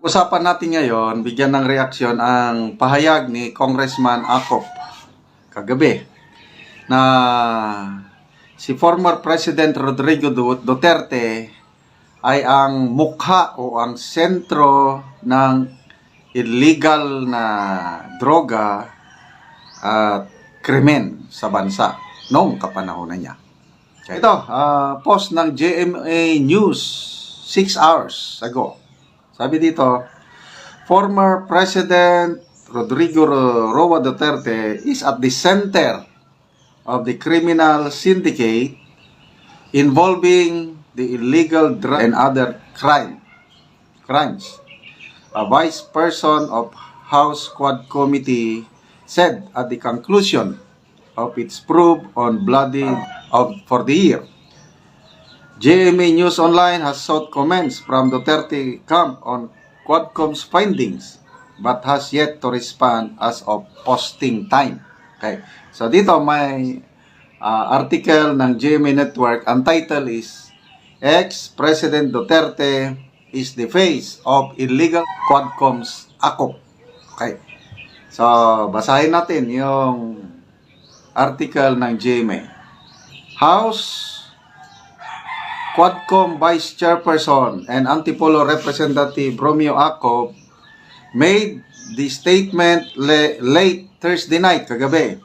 Usapan natin ngayon, bigyan ng reaksyon ang pahayag ni Congressman Acop kagabi na si former President Rodrigo Duterte ay ang mukha o ang sentro ng illegal na droga at krimen sa bansa noong kapanahonan niya. Ito, post ng GMA News 6 hours ago. Sabi dito, former President Rodrigo Roa Duterte is at the center of the criminal syndicate involving the illegal drug and other crimes. A vice person of House Quad Committee said at the conclusion of its probe on bloody for the year. GMA News Online has sought comments from Duterte camp on Quadcom's findings but has yet to respond as of posting time. Okay. So dito may article ng GMA Network. Ang title is Ex-President Duterte is the face of illegal Quadcom's Acop. Okay. So basahin natin yung article ng GMA. House Quadcom Vice Chairperson and Antipolo Representative Romeo Acop made the statement late Thursday night, kagabi,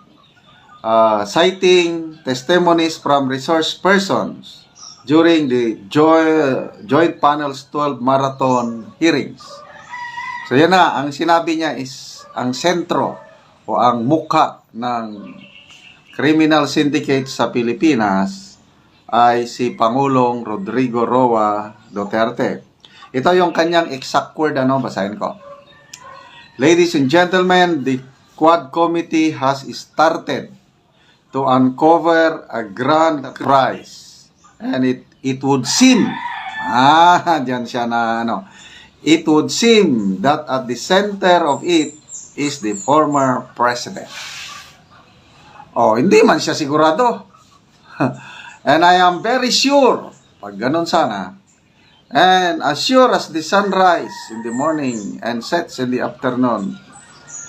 citing testimonies from resource persons during the Joint Panel's 12 Marathon hearings. So yan na, ang sinabi niya is ang sentro o ang mukha ng criminal syndicate sa Pilipinas ay si Pangulong Rodrigo Roa Duterte. Ito yung kanyang exact word, basahin ko. Ladies and gentlemen, the Quad Committee has started to uncover a grand prize. And it would seem, dyan siya na, it would seem that at the center of it is the former president. Hindi man siya sigurado. And I am very sure, pag ganun sana, and as sure as the sun rises in the morning and sets in the afternoon,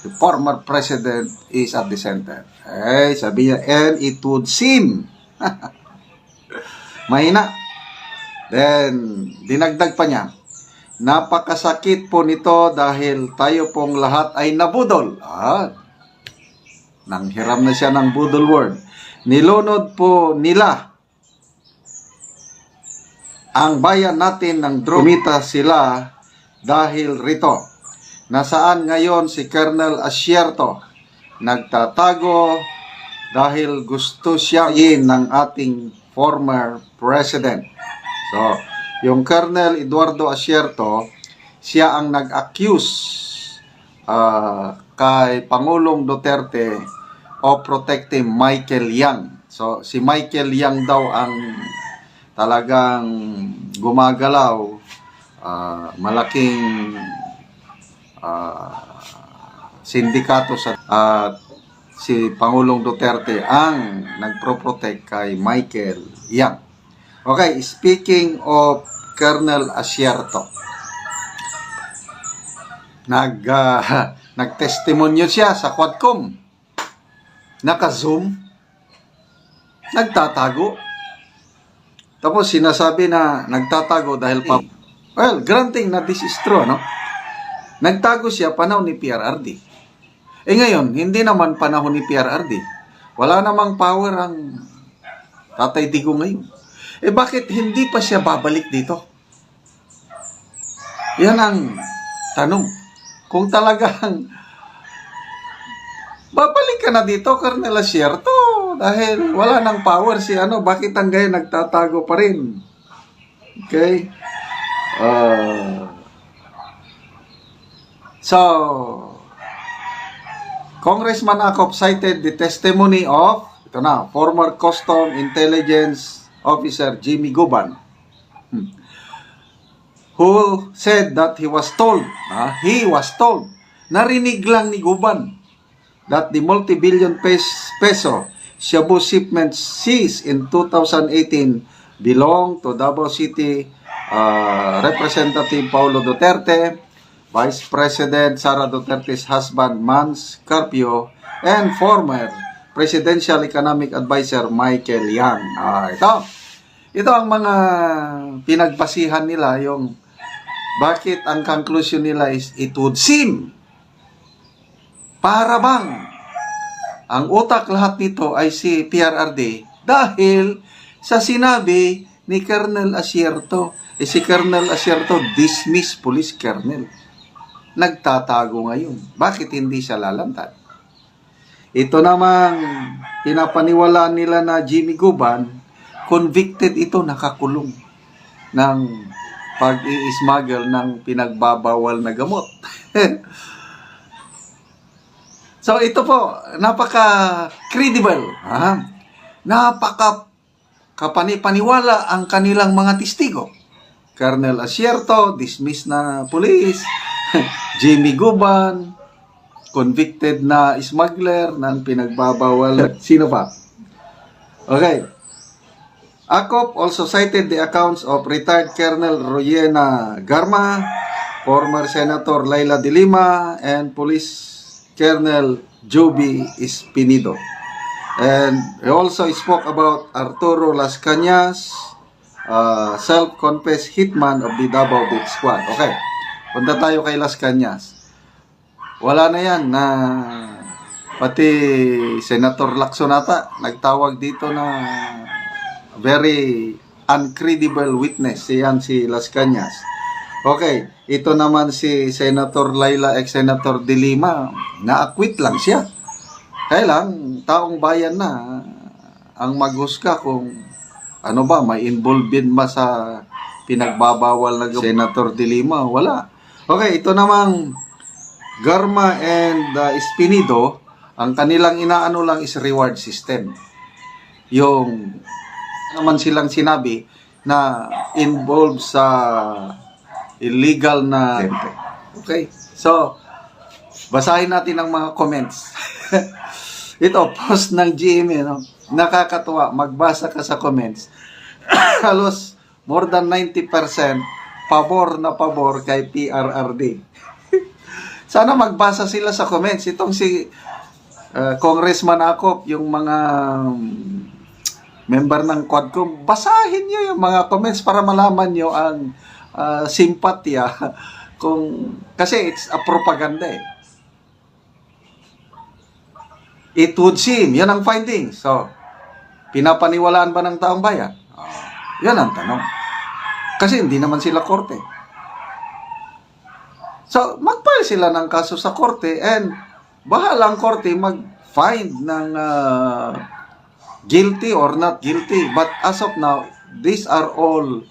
the former president is at the center. Sabi niya, and it would seem. Mahina. Then, dinagdag pa niya, napakasakit po nito dahil tayo pong lahat ay nabudol. Nanghiram na siya ng budol word. Nilunod po nila ang bayan natin ng droga. Kumita sila dahil rito. Nasaan ngayon si Colonel Asierto? Nagtatago dahil gusto siya ng ating former president. So, yung Colonel Eduardo Asierto, siya ang nag-accuse kay Pangulong Duterte of protecting Michael Yang. So, si Michael Yang daw ang talagang gumagalaw, malaking sindikato at si Pangulong Duterte ang nagpro-protect kay Michael Yang. Okay, speaking of Colonel Asierto, nagtestimonyo siya sa Quadcom. Naka-zoom, nagtatago. Tapos sinasabi na nagtatago dahil well, granting na this is true, Nagtago siya panahon ni PRRD. Ngayon, hindi naman panahon ni PRRD. Wala namang power ang Tatay Digong ngayon. Bakit hindi pa siya babalik dito? Yan ang tanong. Kung talagang babalik ka na dito, Colonel Asierto, dahil wala nang power si bakit hanggang nagtatago pa rin? Okay? So, Congressman Acop cited the testimony of, former Custom Intelligence Officer Jimmy Guban, who said that he was told, narinig lang ni Guban, that the multi-billion peso Shabu shipments seized in 2018 belong to Davao City Representative Paulo Duterte, Vice President Sara Duterte's husband Mans Carpio, and former Presidential Economic Advisor Michael Yang. Ito ang mga pinagbasihan nila, yung bakit ang conclusion nila is it would seem para bang ang utak lahat nito ay si PRRD dahil sa sinabi ni Colonel Asierto. Si Colonel Asierto dismiss police colonel. Nagtatago ngayon. Bakit hindi siya lalantad? Ito namang pinapaniwalaan nila na Jimmy Guban, convicted ito, nakakulong ng pag-i-smuggle ng pinagbabawal na gamot. So ito po, napaka-credible, napaka-kapani-paniwala ang kanilang mga testigo. Colonel Asierto, dismiss na police. Jimmy Guban, convicted na smuggler ng pinagbabawal. Sino pa? Okay. ACOP also cited the accounts of retired Colonel Royena Garma, former Senator Laila de Lima, and Police Colonel Joby Espinido. And he also spoke about Arturo Las Cañas, self-confessed hitman of the Davao Beach Squad. Okay, punta tayo kay Las Cañas. Wala na yan na pati Senator Lacson ata nagtawag dito na very uncredible witness. Siyan si Las Cañas. Okay, ito naman si Senator Laila, ex-Senator de Lima, na-acquit lang siya. Kaya lang, taong bayan na ang maghusga kung ano ba, may involved ba sa pinagbabawal na Senator de Lima. Wala. Okay, ito namang Garma and Espinido, ang kanilang inaano lang is reward system. Yung naman silang sinabi na involved sa illegal na. Okay. So, basahin natin ang mga comments. Ito, post ng GMA, no? Nakakatuwa. Magbasa ka sa comments. Halos more than 90% pabor na pabor kay PRRD. Sana magbasa sila sa comments. Itong si Congressman Acop, yung mga member ng Quadcom, basahin nyo yung mga comments para malaman nyo ang simpatya kasi it's a propaganda eh. It would seem, yan ang findings. So, pinapaniwalaan ba ng taong bayan? Yan ang tanong. Kasi hindi naman sila korte. So, mag-file sila ng kaso sa korte and bahala ang korte mag-find ng guilty or not guilty. But as of now, these are all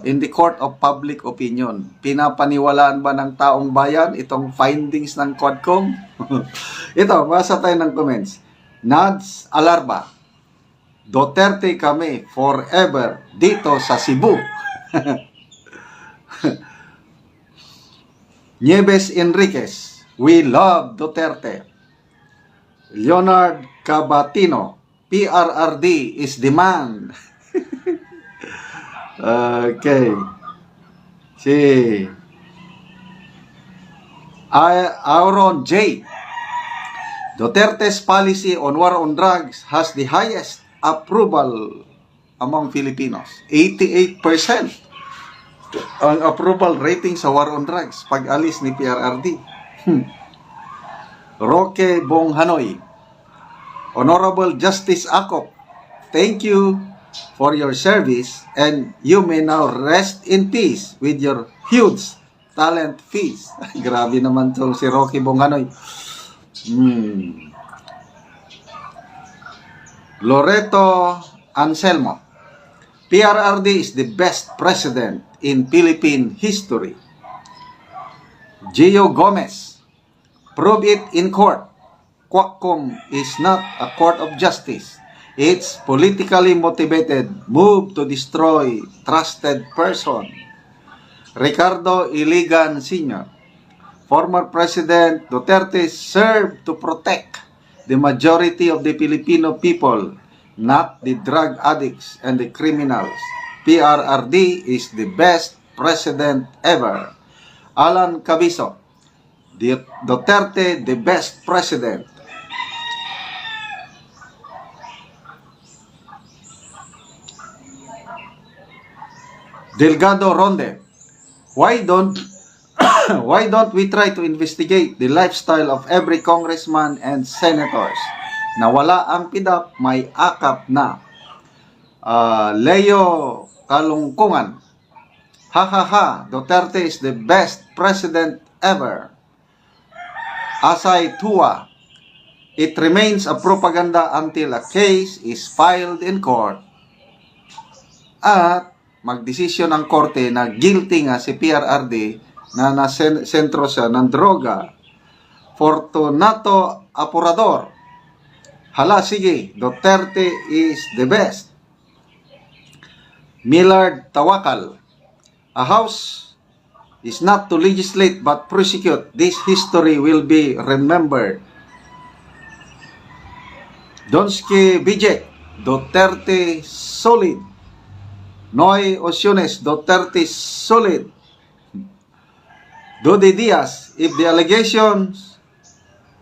in the court of public opinion. Pinapaniwalaan ba ng taong bayan itong findings ng Quadcom? Ito, basa tayo ng comments. Nads Alarba, Duterte kami forever dito sa Cebu. Nieves Enriquez, we love Duterte. Leonard Cabatino, PRRD is demand. Okay. Si Auron J. Duterte's policy on war on drugs has the highest approval among Filipinos. 88% ang approval rating sa war on drugs pag-alis ni PRRD. Roque Bonghanoy, Honorable Justice Acop, thank you for your service and you may now rest in peace with your huge talent fees. Grabe naman to si Roque Bonghanoy. Loreto Anselmo, PRRD is the best president in Philippine history. Gio Gomez, prove it in court. Quadcom is not a court of justice. It's politically motivated move to destroy trusted person. Ricardo Iligan Sr., former President Duterte served to protect the majority of the Filipino people, not the drug addicts and the criminals. PRRD is the best president ever. Alan Cabiso, Duterte, the best president. Delgado Ronde, why don't we try to investigate the lifestyle of every congressman and senators? Nawala ang PIDAP, may akap na. Leo Kalungkungan, ha ha ha, Duterte is the best president ever. Asay Tua, it remains a propaganda until a case is filed in court. At magdesisyon ang korte na guilty nga si PRRD na nasentro siya ng droga. Fortunato Apurador, hala sige, Duterte is the best. Millard Tawakal, a house is not to legislate but prosecute. This history will be remembered. Donsky Bijek, Duterte solid. Noy Osiones, Duterte solid. Dodi Diaz, if the allegations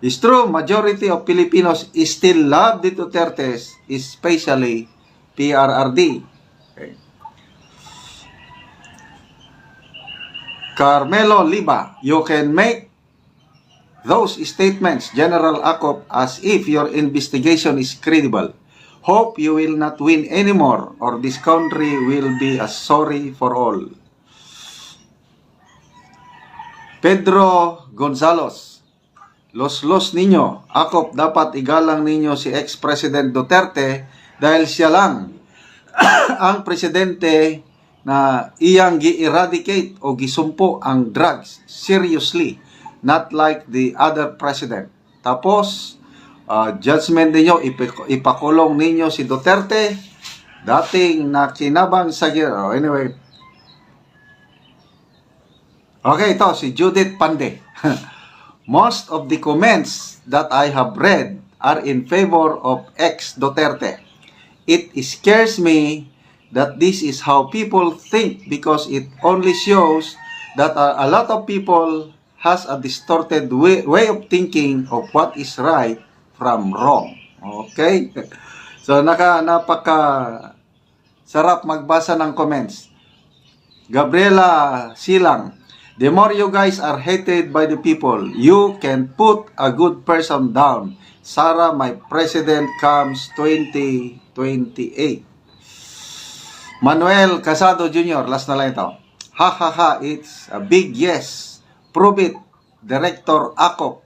is true, majority of Filipinos still love the Dutertes, especially PRRD. Okay. Carmelo Liba, you can make those statements, General Acop, as if your investigation is credible. Hope you will not win anymore or this country will be a sorry for all. Pedro Gonzales, los ninyo, Acop, dapat igalang ninyo si ex-president Duterte dahil siya lang ang presidente na iyang gi-eradicate o gisumpo ang drugs seriously, not like the other president. Tapos, judgment ninyo, ipakulong ninyo si Duterte, dating nakinabang sa anyway. Okay, ito, si Judith Pande. Most of the comments that I have read are in favor of ex-Duterte. It scares me that this is how people think because it only shows that a lot of people has a distorted way of thinking of what is right from wrong. Okay? So, napaka sarap magbasa ng comments. Gabriela Silang, the more you guys are hated by the people, you can put a good person down. Sara, my president comes 2028. Manuel Casado Jr., last na lang ito. Ha ha ha, it's a big yes. Prove it, Director Acop.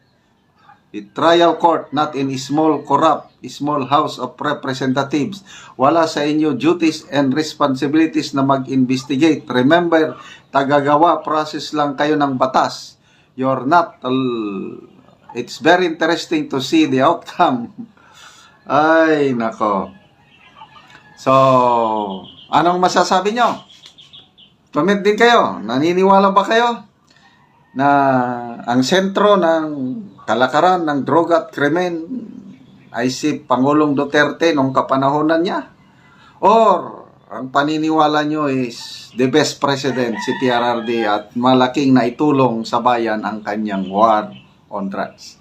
The trial court, not in small corrupt, small house of representatives. Wala sa inyo duties and responsibilities na mag-investigate. Remember, tagagawa process lang kayo ng batas. You're not, it's very interesting to see the outcome. Ay, nako. So, anong masasabi nyo? Comment din kayo. Naniniwala ba kayo na ang sentro ng kalakaran ng droga at krimen ay si Pangulong Duterte nung kapanahonan niya? Or ang paniniwala nyo is the best president si PRRD at malaking naitulong sa bayan ang kanyang war on drugs?